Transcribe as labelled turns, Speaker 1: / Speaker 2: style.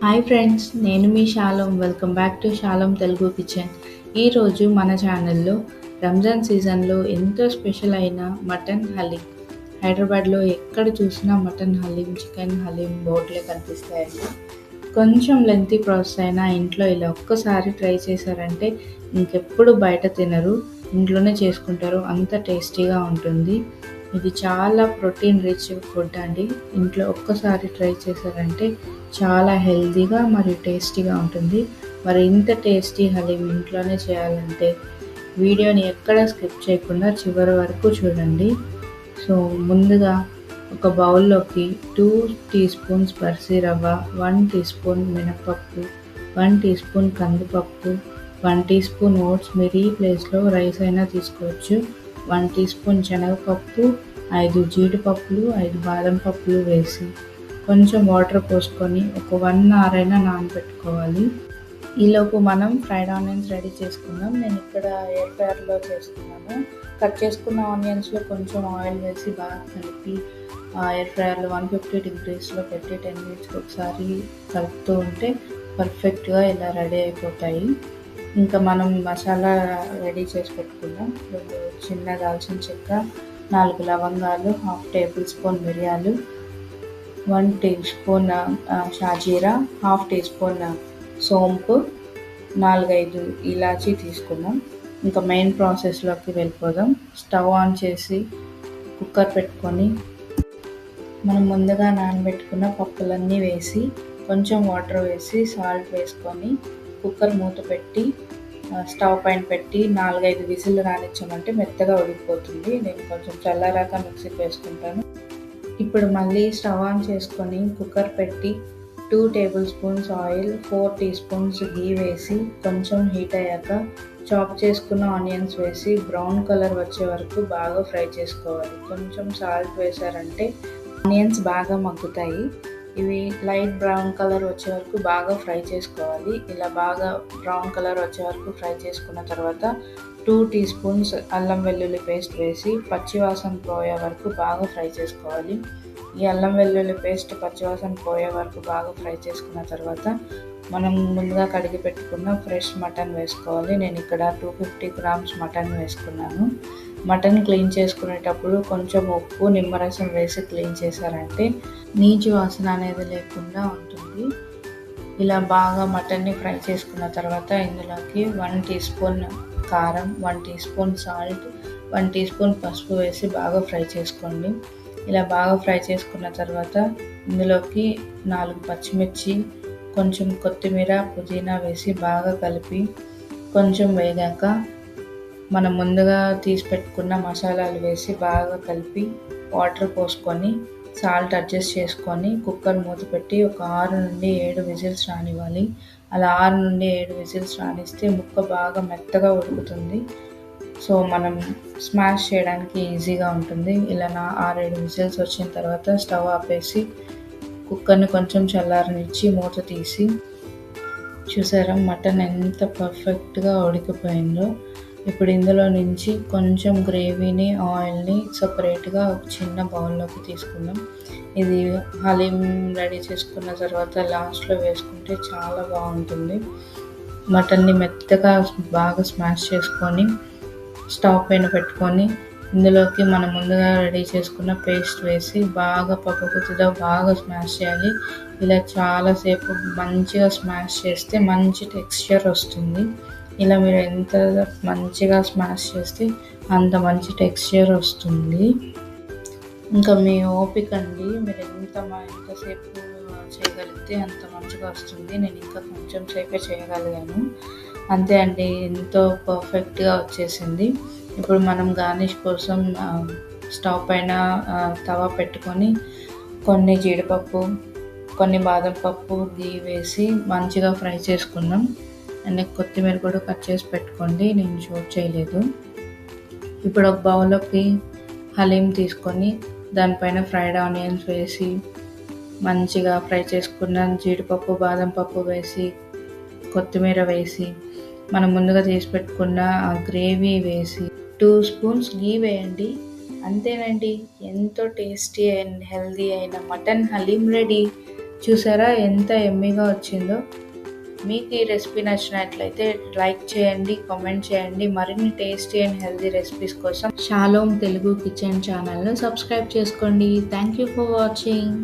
Speaker 1: Hi friends, నేను మీ Shalom. Welcome back to Shalom Telugu kitchen. ఈరోజు మన ఛానల్లో రంజాన్ సీజన్లో ఎంతో స్పెషల్ అయిన మటన్ హలీం. హైదరాబాద్లో ఎక్కడ చూసినా మటన్ హలీం, చికెన్ హలీం బోర్డులే కనిపిస్తాయండి. కొంచెం లెంతీ ప్రాసెస్ అయినా ఇంట్లో ఇలా ఒక్కసారి ట్రై చేశారంటే ఇంకెప్పుడు బయట తినరు, ఇంట్లోనే చేసుకుంటారు. అంత టేస్టీగా ఉంటుంది. ఇది చాలా ప్రోటీన్ రిచ్ ఫుడ్ అండి. ఇంట్లో ఒక్కసారి ట్రై చేశారంటే చాలా హెల్తీగా మరియు టేస్టీగా ఉంటుంది. మరి ఇంత టేస్టీ హలీం ఇంట్లోనే చేయాలంటే వీడియోని ఎక్కడ స్కిప్ చేయకుండా చివరి వరకు చూడండి. సో ముందుగా ఒక బౌల్లోకి 2 టీ స్పూన్స్ బర్సీ రవ్వ, 1 టీ స్పూన్ మినపప్పు, 1 టీ స్పూన్ కందిపప్పు, 1 టీ స్పూన్ ఓట్స్. మీరు ఈ ప్లేస్లో రైస్ అయినా తీసుకోవచ్చు. 1 టీ స్పూన్ శనగపప్పు, 5 జీడిపప్పులు, 5 బాదం పప్పులు వేసి కొంచెం వాటర్ పోసుకొని ఒక 1 అవర్ అయినా నానబెట్టుకోవాలి. ఈలోపు మనం ఫ్రైడ్ ఆనియన్స్ రెడీ చేసుకుందాం. నేను ఇక్కడ ఎయిర్ ఫ్రైయర్లో చేస్తున్నాను. కట్ చేసుకున్న ఆనియన్స్లో కొంచెం ఆయిల్ వేసి బాగా కలిపి ఎయిర్ ఫ్రైయర్లో 150 డిగ్రీస్లో పెట్టి 10 మినిట్స్కి ఒకసారి కలుపుతూ ఉంటే పర్ఫెక్ట్గా ఇలా రెడీ అయిపోతాయి. ఇంకా మనం మసాలా రెడీ చేసి పెట్టుకుందాం. చిన్న దాల్చిన చెక్క, 4 లవంగాలు, 1/2 టేబుల్ స్పూన్ మిరియాలు, 1 టీ స్పూన్ షాజీరా, 1/2 టీ స్పూన్ సోంపు, 4-5 ఇలాచీ తీసుకుందాం. ఇంకా మెయిన్ ప్రాసెస్లోకి వెళ్ళిపోదాం. స్టవ్ ఆన్ చేసి కుక్కర్ పెట్టుకొని మనం ముందుగా నానబెట్టుకున్న పప్పులన్నీ వేసి కొంచెం వాటర్ వేసి సాల్ట్ వేసుకొని కుక్కర్ మూత పెట్టి స్టవ్ పైన పెట్టి 4-5 విజిల్ రానిచ్చామంటే మెత్తగా ఉడికిపోతుంది. నేను కొంచెం చల్లారాక మిక్సీకి వేసుకుంటాను. ఇప్పుడు మళ్ళీ స్టవ్ ఆన్ చేసుకొని కుక్కర్ పెట్టి 2 tablespoons oil, 4 teaspoons ghee వేసి కొంచెం హీట్ అయ్యాక చాప్ చేసుకున్న ఆనియన్స్ వేసి బ్రౌన్ కలర్ వచ్చే వరకు బాగా ఫ్రై చేసుకోవాలి. కొంచెం సాల్ట్ వేసారంటే ఆనియన్స్ బాగా మగ్గుతాయి. ఇవి లైట్ బ్రౌన్ కలర్ వచ్చే వరకు బాగా ఫ్రై చేసుకోవాలి. ఇలా బాగా బ్రౌన్ కలర్ వచ్చే వరకు ఫ్రై చేసుకున్న తర్వాత 2 టీ స్పూన్స్ అల్లం వెల్లుల్లి పేస్ట్ వేసి పచ్చివాసన పోయే వరకు బాగా ఫ్రై చేసుకోవాలి. ఈ అల్లం వెల్లుల్లి పేస్ట్ పచ్చివాసన పోయే వరకు బాగా ఫ్రై చేసుకున్న తర్వాత మనం ముందుగా కడిగి పెట్టుకున్న ఫ్రెష్ మటన్ వేసుకోవాలి. నేను ఇక్కడ 250 గ్రామ్స్ మటన్ వేసుకున్నాను. మటన్ క్లీన్ చేసుకునేటప్పుడు కొంచెం ఉప్పు, నిమ్మరసం వేసి క్లీన్ చేశారంటే నీచు వాసన అనేది లేకుండా ఉంటుంది. ఇలా బాగా మటన్ని ఫ్రై చేసుకున్న తర్వాత ఇందులోకి 1 టీ స్పూన్ కారం, 1 teaspoon salt, 1 teaspoon పసుపు వేసి బాగా ఫ్రై చేసుకోండి. ఇలా బాగా ఫ్రై చేసుకున్న తర్వాత ఇందులోకి 4 పచ్చిమిర్చి, కొంచెం కొత్తిమీర, పుదీనా వేసి బాగా కలిపి కొంచెం వేగాక మనం ముందుగా తీసి పెట్టుకున్న మసాలాలు వేసి బాగా కలిపి వాటర్ పోసుకొని సాల్ట్ అడ్జస్ట్ చేసుకొని కుక్కర్ మూత పెట్టి ఒక 6 నుండి 7 విజిల్స్ రానివ్వాలి. అలా 6 నుండి 7 విజిల్స్ రానిస్తే ముక్క బాగా మెత్తగా ఉడుకుతుంది. సో మనం స్మాష్ చేయడానికి ఈజీగా ఉంటుంది. ఇలా 6-7 విజిల్స్ వచ్చిన తర్వాత స్టవ్ ఆపేసి కుక్కర్ని కొంచెం చల్లారనిచ్చి మూత తీసి చూసారా మటన్ ఎంత పర్ఫెక్ట్గా ఉడికిపోయిందో. ఇప్పుడు ఇందులో నుంచి కొంచెం గ్రేవీని, ఆయిల్ని సపరేట్గా ఒక చిన్న బౌల్లోకి తీసుకుందాం. ఇది హలీం రెడీ చేసుకున్న తర్వాత లాస్ట్లో వేసుకుంటే చాలా బాగుంటుంది. మటన్ని మెత్తగా బాగా స్మాష్ చేసుకొని స్టవ్ పైన పెట్టుకొని ఇందులోకి మనం ముందుగా రెడీ చేసుకున్న పేస్ట్ వేసి బాగా పప్పుగుత్తితో బాగా స్మాష్ చేయాలి. ఇలా చాలాసేపు మంచిగా స్మాష్ చేస్తే మంచి టెక్స్చర్ వస్తుంది. ఇలా మీరు ఎంత మంచిగా స్మాష్ చేస్తే అంత మంచి టెక్స్చర్ వస్తుంది. ఇంకా మీ ఓపిక అండి, మీరు ఎంతసేపు చేయగలిగితే అంత మంచిగా వస్తుంది. నేను ఇంకా కొంచెం సేపే చేయగలిగాను, అంతే అండి. ఎంతో పర్ఫెక్ట్గా వచ్చేసింది. ఇప్పుడు మనం గార్నిష్ కోసం స్టవ్ పైన తవా పెట్టుకొని కొన్ని జీడిపప్పు, కొన్ని బాదం పప్పు, గీ వేసి మంచిగా ఫ్రై చేసుకున్నాం. అండ్ కొత్తిమీర కూడా కట్ చేసి పెట్టుకోండి, నేను షూట్ చేయలేదు. ఇప్పుడు ఒక బౌల్లోకి హలీం తీసుకొని దానిపైన ఫ్రైడ్ ఆనియన్స్ వేసి మంచిగా ఫ్రై చేసుకున్న జీడిపప్పు, బాదం పప్పు వేసి కొత్తిమీర వేసి మనం ముందుగా తీసి పెట్టుకున్న గ్రేవీ వేసి 2 స్పూన్స్ గీ వేయండి. అంతేనండి, ఎంతో టేస్టీ అండ్ హెల్దీ అయిన మటన్ హలీం రెడీ. చూసారా ఎంత ఎమ్మీగా వచ్చిందో. మీకు ఈ రెసిపీ నచ్చినట్లయితే లైక్ చేయండి, కామెంట్ చేయండి. మరిన్ని టేస్టీ అండ్ హెల్తీ రెసిపీస్ కోసం షాలోమ్ తెలుగు కిచెన్ ఛానల్ను సబ్స్క్రైబ్ చేసుకోండి. Thank you for watching.